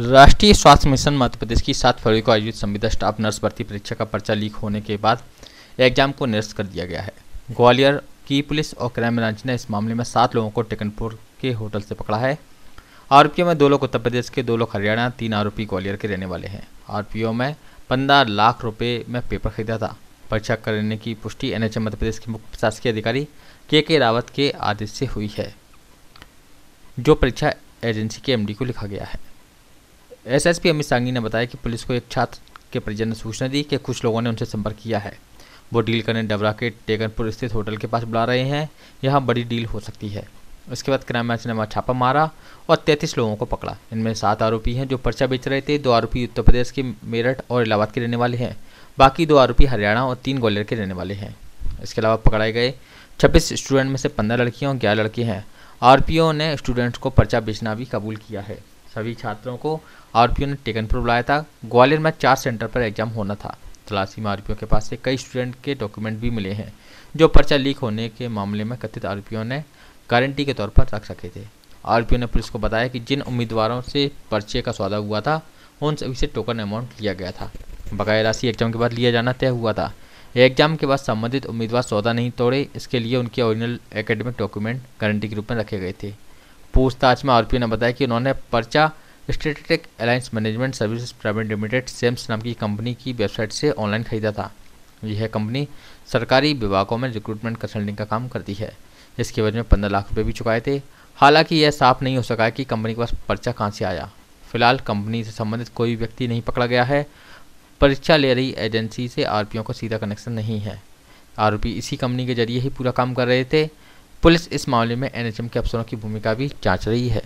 राष्ट्रीय स्वास्थ्य मिशन मध्य प्रदेश की 7 फरवरी को आयोजित संविदा स्टाफ नर्स भर्ती परीक्षा का पर्चा लीक होने के बाद एग्जाम को निरस्त कर दिया गया है। ग्वालियर की पुलिस और क्राइम ब्रांच ने इस मामले में 7 लोगों को टेकनपुर के होटल से पकड़ा है। आरोपियों में 2 लोग उत्तर प्रदेश के, 2 लोग हरियाणा, 3 आरोपी ग्वालियर के रहने वाले हैं। आरोपियों में 15 लाख रुपए में पेपर खरीदा था। परीक्षा करने की पुष्टि एनएचएम मध्य प्रदेश के मुख्य प्रशासकीय अधिकारी के रावत के आदेश से हुई है, जो परीक्षा एजेंसी के एमडी को लिखा गया है। एसएसपी अमित सांगी ने बताया कि पुलिस को एक छात्र के परिजन ने सूचना दी कि कुछ लोगों ने उनसे संपर्क किया है। वो डील करने डबरा के टेकनपुर स्थित होटल के पास बुला रहे हैं। यहाँ बड़ी डील हो सकती है। उसके बाद क्राइम ब्रांच ने वहाँ छापा मारा और 33 लोगों को पकड़ा। इनमें 7 आरोपी हैं जो पर्चा बेच रहे थे। 2 आरोपी उत्तर प्रदेश के मेरठ और इलाहाबाद के रहने वाले हैं। बाकी 2 आरोपी हरियाणा और 3 ग्वालियर के रहने वाले हैं। इसके अलावा पकड़ाए गए 26 स्टूडेंट में से 15 लड़कियाँ और 11 लड़के हैं। आरोपियों ने स्टूडेंट्स को पर्चा बेचना भी कबूल किया है। सभी छात्रों को आरोपियों ने टेकनपुर बुलाया था। ग्वालियर में 4 सेंटर पर एग्जाम होना था। तलाशी में आरोपियों के पास से कई स्टूडेंट के डॉक्यूमेंट भी मिले हैं, जो पर्चा लीक होने के मामले में कथित आरोपियों ने गारंटी के तौर पर रख सके थे। आरोपियों ने पुलिस को बताया कि जिन उम्मीदवारों से पर्चे का सौदा हुआ था, उन सभी से टोकन अमाउंट लिया गया था। बकाया राशि एग्जाम के बाद लिया जाना तय हुआ था। एग्जाम के बाद संबंधित उम्मीदवार सौदा नहीं तोड़े, इसके लिए उनके ओरिजिनल एकेडमिक डॉक्यूमेंट गारंटी के रूप में रखे गए थे। पूछताछ में आरोपियों ने बताया कि उन्होंने पर्चा strategic alliance management services private limited सेम्स नाम की कंपनी की वेबसाइट से ऑनलाइन खरीदा था। यह कंपनी सरकारी विभागों में रिक्रूटमेंट कंसल्टिंग का काम करती है। इसके एवज में 15 लाख रुपए भी चुकाए थे। हालांकि यह साफ नहीं हो सका है कि कंपनी के पास पर्चा कहां से आया। फिलहाल कंपनी से संबंधित कोई व्यक्ति नहीं पकड़ा गया है। परीक्षा ले रही एजेंसी से आरोपियों का सीधा कनेक्शन नहीं है। आरोपी इसी कंपनी के जरिए ही पूरा काम कर रहे थे। पुलिस इस मामले में एनएचएम के अफसरों की भूमिका भी जांच रही है।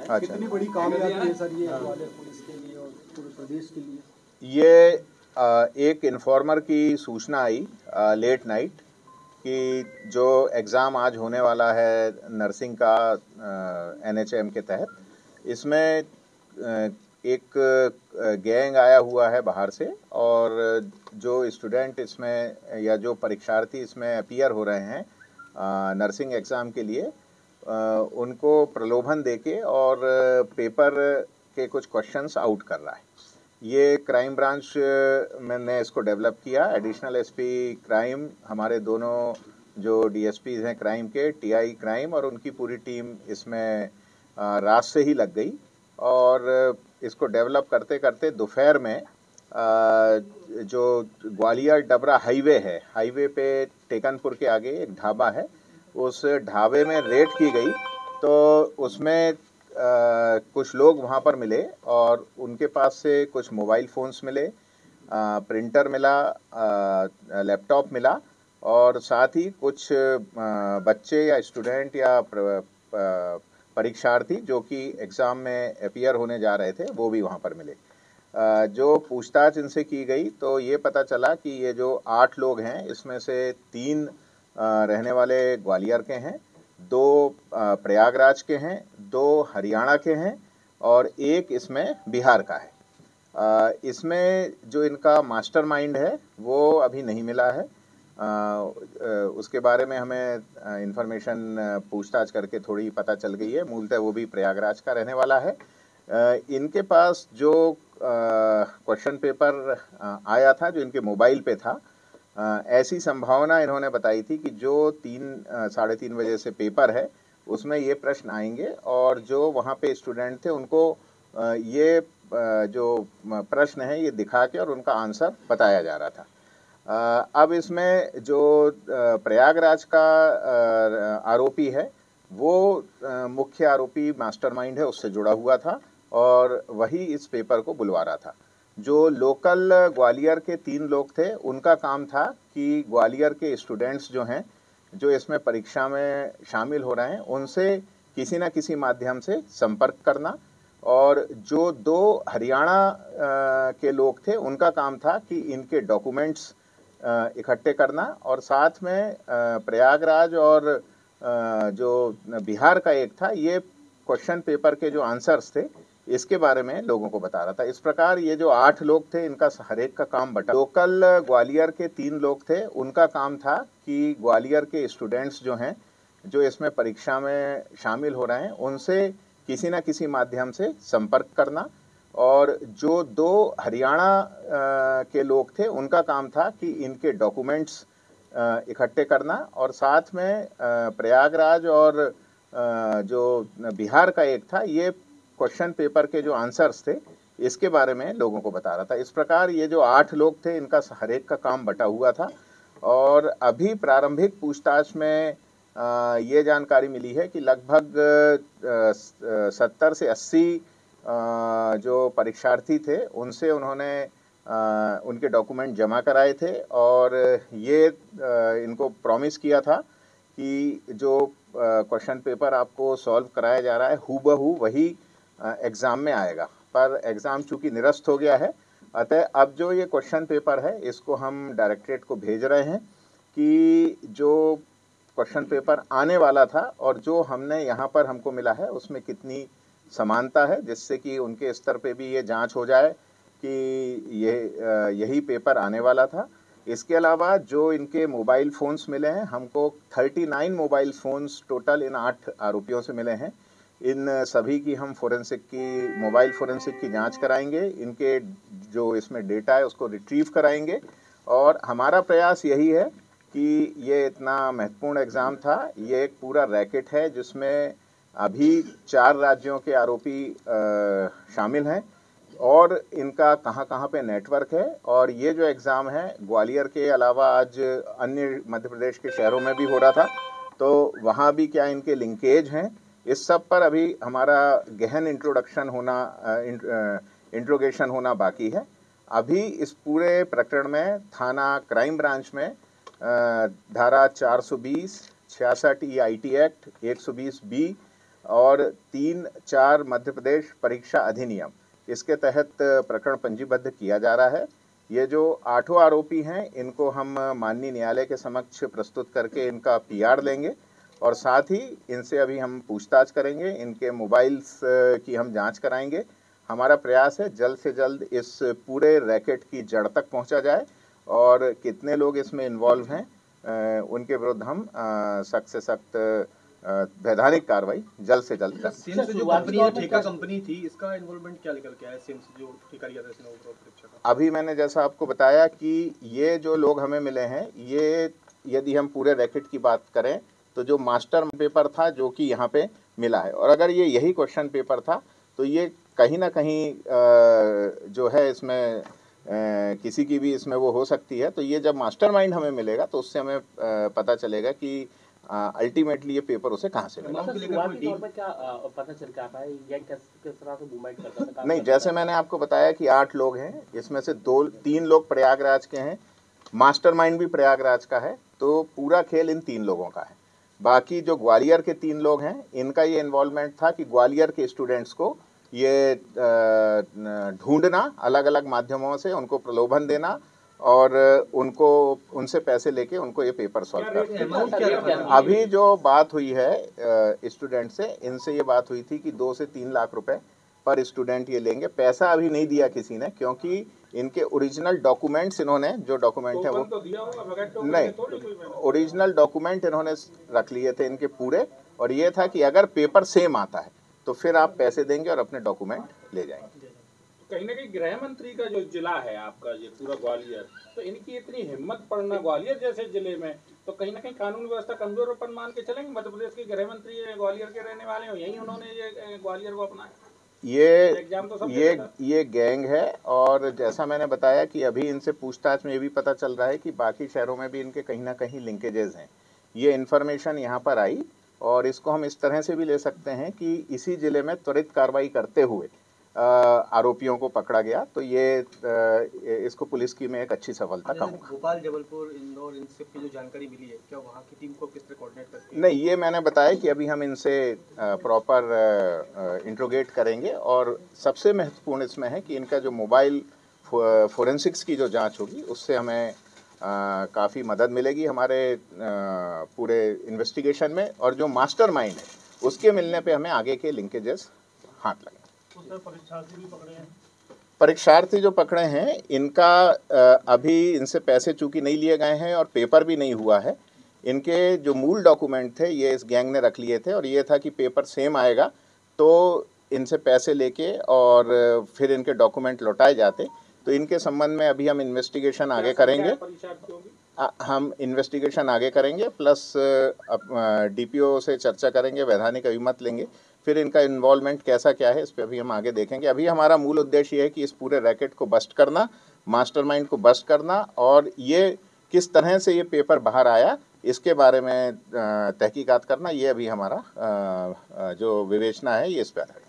अच्छा। कितनी बड़ी कामयाबी है सर ये ग्वालियर पुलिस के लिए और पूरे प्रदेश के लिए? ये एक इन्फॉर्मर की सूचना आई लेट नाइट कि जो एग्ज़ाम आज होने वाला है नर्सिंग का एनएचएम के तहत, इसमें एक गैंग आया हुआ है बाहर से, और जो स्टूडेंट इसमें या जो परीक्षार्थी इसमें अपीयर हो रहे हैं नर्सिंग एग्ज़ाम के लिए, उनको प्रलोभन देके और पेपर के कुछ क्वेश्चंस आउट कर रहा है। ये क्राइम ब्रांच ने इसको डेवलप किया। एडिशनल एसपी क्राइम, हमारे दोनों जो डीएसपीज हैं क्राइम के, टीआई क्राइम, और उनकी पूरी टीम इसमें रात से ही लग गई और इसको डेवलप करते करते दोपहर में जो ग्वालियर डबरा हाईवे है, हाईवे पे टेकनपुर के आगे एक ढाबा है, उस ढाबे में रेड की गई। तो उसमें कुछ लोग वहाँ पर मिले और उनके पास से कुछ मोबाइल फ़ोन्स मिले, प्रिंटर मिला, लैपटॉप मिला, और साथ ही कुछ बच्चे या स्टूडेंट या परीक्षार्थी जो कि एग्ज़ाम में अपीयर होने जा रहे थे, वो भी वहाँ पर मिले। जो पूछताछ इनसे की गई तो ये पता चला कि ये जो 8 लोग हैं, इसमें से 3 रहने वाले ग्वालियर के हैं, 2 प्रयागराज के हैं, 2 हरियाणा के हैं और 1 इसमें बिहार का है। इसमें जो इनका मास्टरमाइंड है वो अभी नहीं मिला है। उसके बारे में हमें इंफॉर्मेशन पूछताछ करके थोड़ी पता चल गई है। मूलतः वो भी प्रयागराज का रहने वाला है। इनके पास जो क्वेश्चन पेपर आया था, जो इनके मोबाइल पे था, ऐसी संभावना इन्होंने बताई थी कि जो 3 साढ़े 3 बजे से पेपर है उसमें ये प्रश्न आएंगे, और जो वहाँ पे स्टूडेंट थे उनको ये जो प्रश्न है ये दिखा के और उनका आंसर बताया जा रहा था। अब इसमें जो प्रयागराज का आरोपी है, वो मुख्य आरोपी मास्टरमाइंड है, उससे जुड़ा हुआ था और वही इस पेपर को बुलवा रहा था। जो लोकल ग्वालियर के 3 लोग थे, उनका काम था कि ग्वालियर के स्टूडेंट्स जो हैं, जो इसमें परीक्षा में शामिल हो रहे हैं, उनसे किसी न किसी माध्यम से संपर्क करना, और जो 2 हरियाणा के लोग थे, उनका काम था कि इनके डॉक्यूमेंट्स इकट्ठे करना, और साथ में प्रयागराज और जो बिहार का एक था, ये क्वेश्चन पेपर के जो आंसर्स थे इसके बारे में लोगों को बता रहा था। इस प्रकार ये जो 8 लोग थे, इनका हर एक का काम बटा। लोकल ग्वालियर के 3 लोग थे, उनका काम था कि ग्वालियर के स्टूडेंट्स जो हैं, जो इसमें परीक्षा में शामिल हो रहे हैं, उनसे किसी न किसी माध्यम से संपर्क करना। और जो 2 हरियाणा के लोग थे उनका काम था कि इनके डॉक्यूमेंट्स इकट्ठे करना, और साथ में प्रयागराज और जो बिहार का एक था, ये क्वेश्चन पेपर के जो आंसर्स थे इसके बारे में लोगों को बता रहा था। इस प्रकार ये जो 8 लोग थे इनका हर एक का काम बटा हुआ था। और अभी प्रारंभिक पूछताछ में ये जानकारी मिली है कि लगभग 70 से 80 जो परीक्षार्थी थे उनसे उन्होंने उनके डॉक्यूमेंट जमा कराए थे, और ये इनको प्रॉमिस किया था कि जो क्वेश्चन पेपर आपको सॉल्व कराया जा रहा है हूबहू वही एग्ज़ाम में आएगा। पर एग्ज़ाम चूँकि निरस्त हो गया है, अतः अब जो ये क्वेश्चन पेपर है इसको हम डायरेक्टरेट को भेज रहे हैं कि जो क्वेश्चन पेपर आने वाला था और जो हमने यहाँ पर हमको मिला है उसमें कितनी समानता है, जिससे कि उनके स्तर पे भी ये जांच हो जाए कि यही पेपर आने वाला था। इसके अलावा जो इनके मोबाइल फ़ोन्स मिले हैं, हमको 39 मोबाइल फ़ोन्स टोटल इन 8 आरोपियों से मिले हैं। इन सभी की हम मोबाइल फोरेंसिक की जांच कराएंगे, इनके जो इसमें डेटा है उसको रिट्रीव कराएंगे। और हमारा प्रयास यही है कि ये इतना महत्वपूर्ण एग्ज़ाम था, ये एक पूरा रैकेट है जिसमें अभी 4 राज्यों के आरोपी शामिल हैं, और इनका कहाँ कहाँ पे नेटवर्क है। और ये जो एग्ज़ाम है ग्वालियर के अलावा आज अन्य मध्य प्रदेश के शहरों में भी हो रहा था, तो वहाँ भी क्या इनके लिंकेज हैं, इस सब पर अभी हमारा गहन इंट्रोगेशन होना बाकी है। अभी इस पूरे प्रकरण में थाना क्राइम ब्रांच में धारा 420, 66 EIT एक्ट, 120 बी और 3-4 मध्य प्रदेश परीक्षा अधिनियम, इसके तहत प्रकरण पंजीबद्ध किया जा रहा है। ये जो 8 आरोपी हैं इनको हम माननीय न्यायालय के समक्ष प्रस्तुत करके इनका PR लेंगे, और साथ ही इनसे अभी हम पूछताछ करेंगे, इनके मोबाइल्स की हम जांच कराएंगे। हमारा प्रयास है जल्द से जल्द इस पूरे रैकेट की जड़ तक पहुंचा जाए, और कितने लोग इसमें इन्वॉल्व हैं उनके विरुद्ध हम सख्त से सख्त वैधानिक कार्रवाई जल्द से जल्द करें। सिम्स जो कंपनी है, ठेका कंपनी थी, इसका इन्वॉल्वमेंट क्या निकल के आया? सिम्स जो ठेका लिया था इसने ओवरऑल परीक्षा का। अभी मैंने जैसा आपको बताया कि ये जो लोग हमें मिले हैं, ये यदि हम पूरे रैकेट की बात करें तो जो मास्टर पेपर था जो कि यहाँ पे मिला है, और अगर ये यही क्वेश्चन पेपर था तो ये कहीं ना कहीं जो है इसमें किसी की भी इसमें वो हो सकती है। तो ये जब मास्टरमाइंड हमें मिलेगा तो उससे हमें पता चलेगा कि अल्टीमेटली ये पेपर उसे कहाँ से मिला। नहीं, जैसे मैंने आपको बताया कि 8 लोग हैं, इसमें से 3 लोग प्रयागराज के हैं, मास्टरमाइंड भी प्रयागराज का है, तो पूरा खेल इन 3 लोगों का है। बाकी जो ग्वालियर के 3 लोग हैं इनका ये इन्वॉल्वमेंट था कि ग्वालियर के स्टूडेंट्स को ये ढूंढना, अलग अलग माध्यमों से उनको प्रलोभन देना और उनसे पैसे लेके उनको ये पेपर सॉल्व करना। अभी जो बात हुई है स्टूडेंट से, इनसे ये बात हुई थी कि 2 से 3 लाख रुपए पर स्टूडेंट ये लेंगे। पैसा अभी नहीं दिया किसी ने, क्योंकि इनके ओरिजिनल डॉक्यूमेंट्स, इन्होंने जो डॉक्यूमेंट है वो नहीं, ओरिजिनल डॉक्यूमेंट इन्होंने रख लिए थे इनके पूरे, और ये था कि अगर पेपर सेम आता है तो फिर आप पैसे देंगे और अपने डॉक्यूमेंट ले जाएंगे। कहीं ना कहीं गृह मंत्री का जो जिला है आपका ये पूरा ग्वालियर, तो इनकी इतनी हिम्मत पड़ना ग्वालियर जैसे जिले में, तो कहीं ना कहीं कानून व्यवस्था कमजोर अपन मान के चलेंगे। मध्य प्रदेश के गृह मंत्री ग्वालियर के रहने वाले हो, यही उन्होंने ये ग्वालियर को अपनाया। ये गैंग है, और जैसा मैंने बताया कि अभी इनसे पूछताछ में ये भी पता चल रहा है कि बाकी शहरों में भी इनके कहीं ना कहीं लिंकेजेस हैं। ये इन्फॉर्मेशन यहाँ पर आई, और इसको हम इस तरह से भी ले सकते हैं कि इसी जिले में त्वरित कार्रवाई करते हुए आरोपियों को पकड़ा गया, तो ये इसको पुलिस की मैं एक अच्छी सफलता कहूँगा। भोपाल, जबलपुर, इंदौर, इन सब की जो जानकारी मिली है, क्या वहाँ की टीम को किस तरह कोऑर्डिनेट करती है? नहीं, ये मैंने बताया कि अभी हम इनसे प्रॉपर इंट्रोगेट करेंगे, और सबसे महत्वपूर्ण इसमें है कि इनका जो मोबाइल फोरेंसिक्स की जो जांच होगी उससे हमें काफ़ी मदद मिलेगी हमारे पूरे इन्वेस्टिगेशन में, और जो मास्टरमाइंड है उसके मिलने पे हमें आगे के लिंकेजेस हाथ लगेंगे। परीक्षार्थी जो पकड़े हैं इनका अभी इनसे पैसे चूंकि नहीं लिए गए हैं और पेपर भी नहीं हुआ है, इनके जो मूल डॉक्यूमेंट थे ये इस गैंग ने रख लिए थे, और ये था कि पेपर सेम आएगा तो इनसे पैसे लेके और फिर इनके डॉक्यूमेंट लौटाए जाते। तो इनके संबंध में अभी हम इन्वेस्टिगेशन आगे करेंगे। हम इन्वेस्टिगेशन आगे करेंगे, प्लस डीपीओ से चर्चा करेंगे, वैधानिक अभिमत लेंगे, फिर इनका इन्वॉल्वमेंट कैसा क्या है इस पे अभी हम आगे देखेंगे। अभी हमारा मूल उद्देश्य ये है कि इस पूरे रैकेट को बस्ट करना, मास्टरमाइंड को बस्ट करना, और ये किस तरह से ये पेपर बाहर आया इसके बारे में तहकीकात करना, ये अभी हमारा जो विवेचना है ये इस पर है।